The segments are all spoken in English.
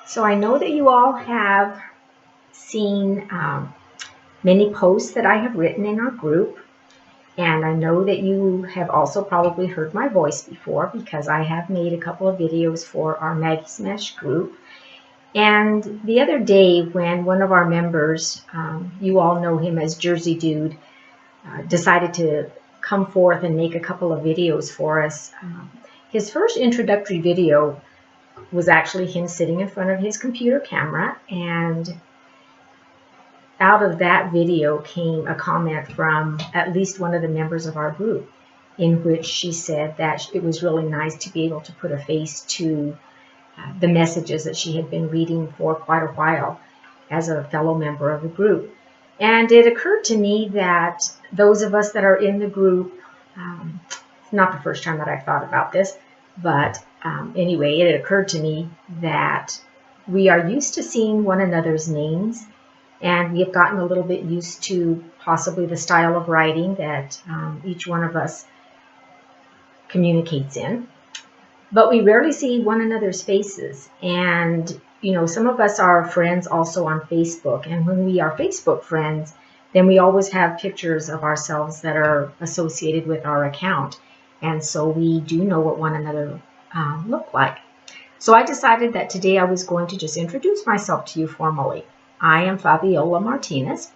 So I know that you all have seen many posts that I have written in our group, and I know that you have also probably heard my voice before because I have made a couple of videos for our Maggie's Mesh group. And the other day when one of our members, you all know him as Jersey Dude, decided to come forth and make a couple of videos for us. His first introductory video was actually him sitting in front of his computer camera, and out of that video came a comment from at least one of the members of our group in which she said that it was really nice to be able to put a face to the messages that she had been reading for quite a while as a fellow member of the group. And it occurred to me that those of us that are in the group, it's not the first time that I've thought about this, but anyway, it occurred to me that we are used to seeing one another's names, and we have gotten a little bit used to possibly the style of writing that each one of us communicates in. But we rarely see one another's faces. And, you know, some of us are friends also on Facebook. And when we are Facebook friends, then we always have pictures of ourselves that are associated with our account. And so we do know what one another look like. So I decided that today I was going to just introduce myself to you formally. I am Faviola Martinez,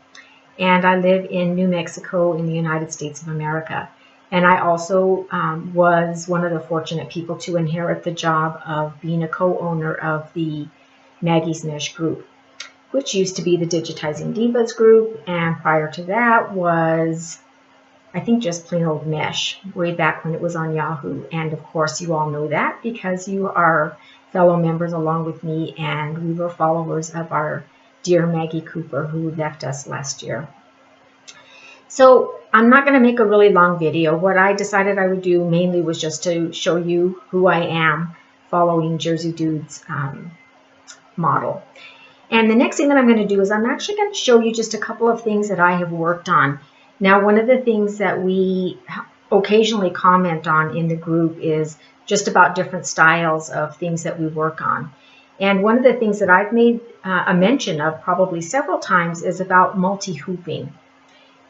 and I live in New Mexico in the United States of America. And I also was one of the fortunate people to inherit the job of being a co-owner of the Maggie's Mesh group, which used to be the Digitizing Divas group, and prior to that was, I think, just plain old Mesh, way back when it was on Yahoo. And of course, you all know that because you are fellow members along with me, and we were followers of our dear Maggie Cooper, who left us last year. So I'm not going to make a really long video. What I decided I would do mainly was just to show you who I am following Jersey Dude's model. And the next thing that I'm going to do is I'm actually going to show you just a couple of things that I have worked on. Now, one of the things that we occasionally comment on in the group is just about different styles of things that we work on. And one of the things that I've made a mention of probably several times is about multi-hooping.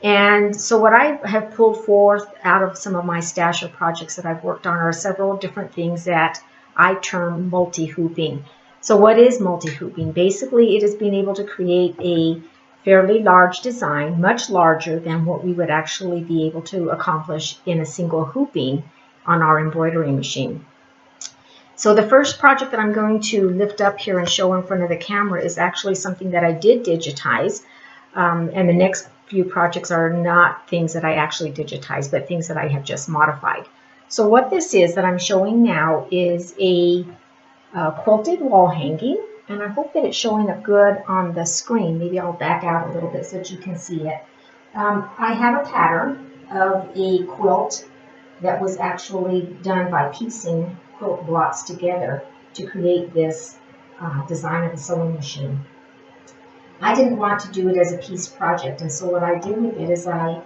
And so what I have pulled forth out of some of my stash of projects that I've worked on are several different things that I term multi-hooping. So what is multi-hooping? Basically, it is being able to create a fairly large design, much larger than what we would actually be able to accomplish in a single hooping on our embroidery machine. So the first project that I'm going to lift up here and show in front of the camera is actually something that I did digitize. And the next few projects are not things that I actually digitized, but things that I have just modified. So what this is that I'm showing now is a quilted wall hanging, and I hope that it's showing up good on the screen. Maybe I'll back out a little bit so that you can see it. I have a pattern of a quilt that was actually done by piecing quilt blocks together to create this design of a sewing machine. I didn't want to do it as a piece project, and so what I did with it is I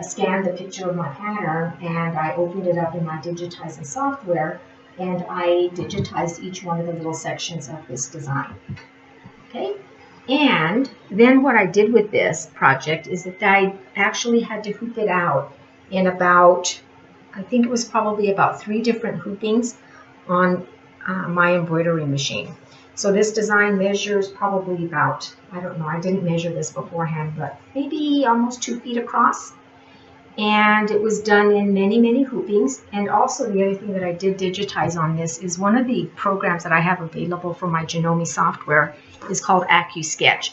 scanned the picture of my pattern and I opened it up in my digitizing software, and I digitized each one of the little sections of this design. Okay, and then what I did with this project is that I actually had to hoop it out in about, I think it was probably about 3 different hoopings on my embroidery machine. So this design measures probably about, I don't know, I didn't measure this beforehand, but maybe almost 2 feet across. And it was done in many, many hoopings. And also the other thing that I did digitize on this is one of the programs that I have available for my Janome software is called AccuSketch.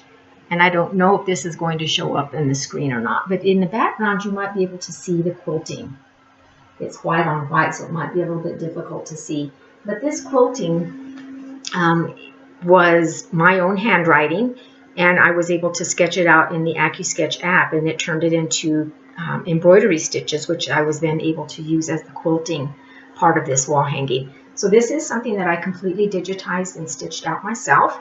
And I don't know if this is going to show up in the screen or not, but in the background you might be able to see the quilting. It's white on white, so it might be a little bit difficult to see. But this quilting was my own handwriting, and I was able to sketch it out in the AccuSketch app, and it turned it into embroidery stitches, which I was then able to use as the quilting part of this wall hanging. So this is something that I completely digitized and stitched out myself,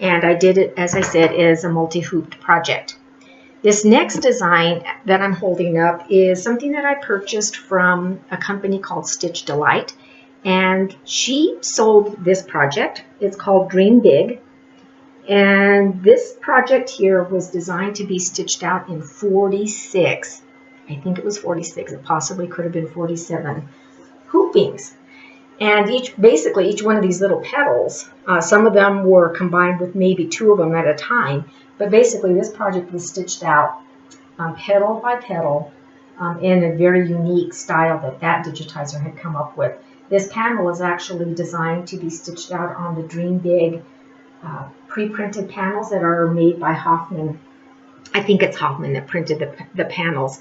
and I did it, as I said, as a multi-hooped project. This next design that I'm holding up is something that I purchased from a company called Stitch Delight. And she sold this project. It's called Dream Big. And this project here was designed to be stitched out in 46. I think it was 46. It possibly could have been 47 hoopings. And basically each one of these little petals, some of them were combined with maybe two of them at a time. But basically this project was stitched out petal by petal in a very unique style that digitizer had come up with. This panel is actually designed to be stitched out on the Dream Big pre-printed panels that are made by Hoffman. I think it's Hoffman that printed the panels.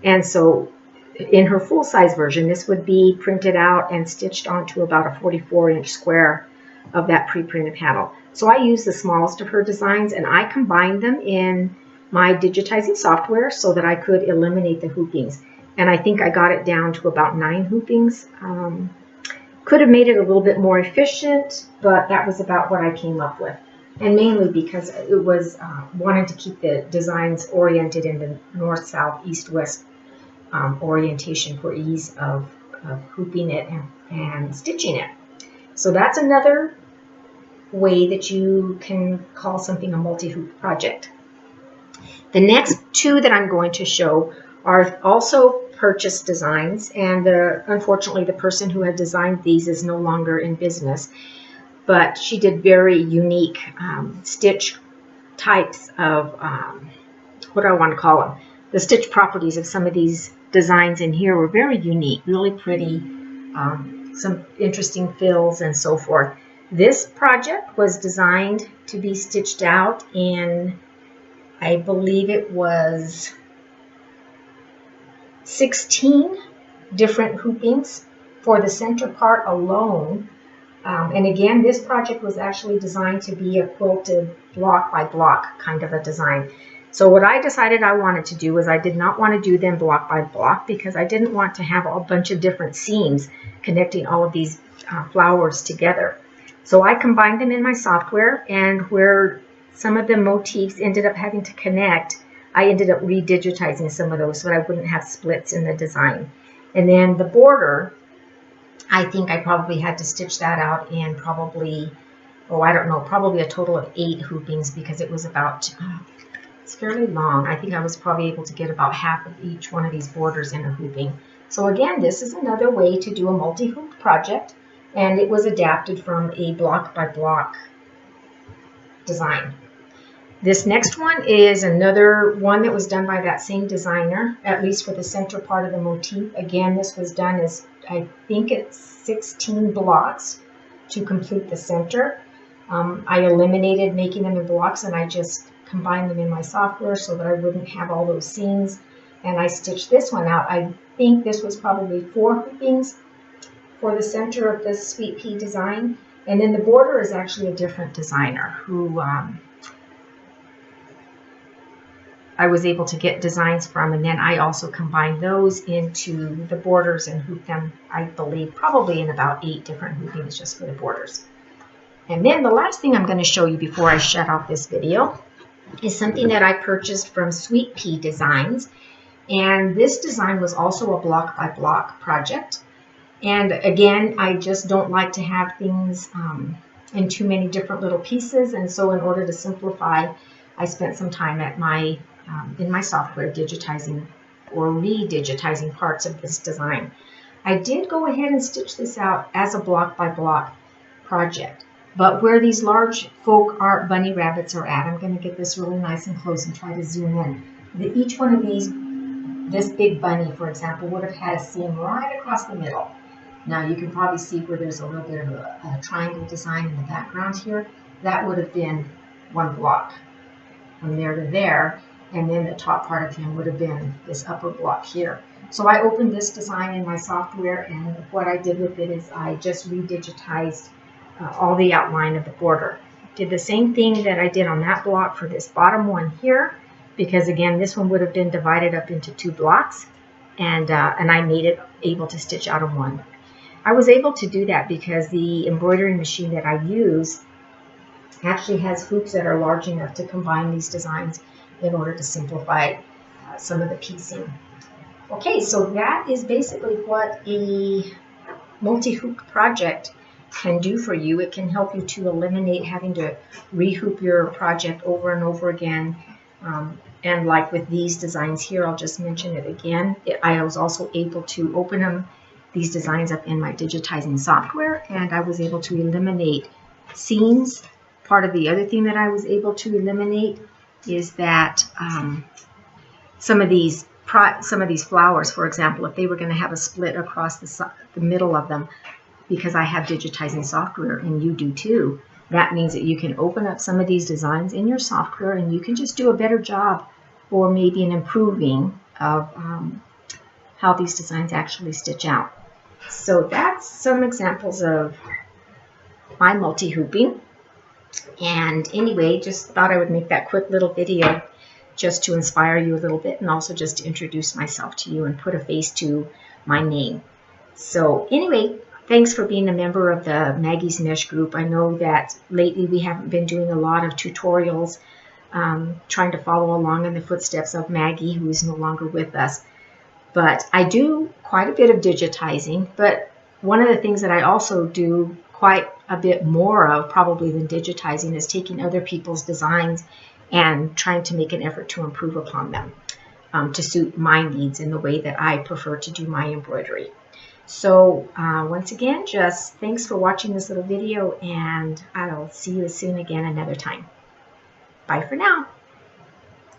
And so in her full-size version, this would be printed out and stitched onto about a 44-inch square of that pre-printed panel. So I used the smallest of her designs, and I combined them in my digitizing software so that I could eliminate the hoopings. And I think I got it down to about 9 hoopings. Could have made it a little bit more efficient, but that was about what I came up with. And mainly because it was wanting to keep the designs oriented in the north, south, east, west orientation for ease of hooping it and stitching it. So that's another way that you can call something a multi-hoop project. The next two that I'm going to show are also purchased designs, and unfortunately the person who had designed these is no longer in business, but she did very unique stitch types of, what do I want to call them? The stitch properties of some of these designs in here were very unique, really pretty, some interesting fills and so forth. This project was designed to be stitched out in, I believe it was 16 different hoopings for the center part alone. And again, this project was actually designed to be a quilted block by block kind of a design. So what I decided I wanted to do was I did not want to do them block by block because I didn't want to have a bunch of different seams connecting all of these flowers together. So I combined them in my software, and where some of the motifs ended up having to connect, I ended up redigitizing some of those so that I wouldn't have splits in the design. And then the border, I think I probably had to stitch that out in probably, I don't know, probably a total of 8 hoopings because it was about, it's fairly long. I think I was probably able to get about half of each one of these borders in a hooping. So again, this is another way to do a multi-hoop project, and it was adapted from a block by block design. This next one is another one that was done by that same designer, at least for the center part of the motif. Again, this was done as, I think it's 16 blocks to complete the center. I eliminated making them in blocks, and I just combined them in my software so that I wouldn't have all those seams. And I stitched this one out. I think this was probably 4 hoopings for the center of this sweet pea design. And then the border is actually a different designer who I was able to get designs from, and then I also combined those into the borders and hooped them, I believe, probably in about 8 different hoopings just for the borders. And then the last thing I'm going to show you before I shut off this video is something that I purchased from Sweet Pea Designs. And this design was also a block by block project. And again, I just don't like to have things in too many different little pieces. And so in order to simplify, I spent some time at in my software digitizing or redigitizing parts of this design. I did go ahead and stitch this out as a block by block project. But where these large folk art bunny rabbits are at, I'm going to get this really nice and close and try to zoom in. Each one of these, this big bunny, for example, would have had a seam right across the middle. Now you can probably see where there's a little bit of a triangle design in the background here. That would have been one block from there to there, and then the top part of him would have been this upper block here. So I opened this design in my software, and what I did with it is I just redigitized all the outline of the border. Did the same thing that I did on that block for this bottom one here, because again, this one would have been divided up into 2 blocks, and I made it able to stitch out of one. I was able to do that because the embroidery machine that I use actually has hoops that are large enough to combine these designs in order to simplify some of the piecing. Okay, so that is basically what a multi-hoop project can do for you. It can help you to eliminate having to rehoop your project over and over again. And like with these designs here, I'll just mention it again. I was also able to open these designs up in my digitizing software, and I was able to eliminate seams. Part of the other thing that I was able to eliminate is that some of these flowers, for example, if they were going to have a split across the middle of them, because I have digitizing software and you do too, that means that you can open up some of these designs in your software and you can just do a better job, or maybe an improving of how these designs actually stitch out. So that's some examples of my multi-hooping. And anyway, just thought I would make that quick little video just to inspire you a little bit, and also just to introduce myself to you and put a face to my name. So anyway, thanks for being a member of the Maggie's Mesh group. I know that lately we haven't been doing a lot of tutorials, trying to follow along in the footsteps of Maggie, who is no longer with us. But I do quite a bit of digitizing. But one of the things that I also do quite a bit more of, probably, than digitizing is taking other people's designs and trying to make an effort to improve upon them, to suit my needs in the way that I prefer to do my embroidery. So once again, just thanks for watching this little video, and I'll see you soon again another time. Bye for now.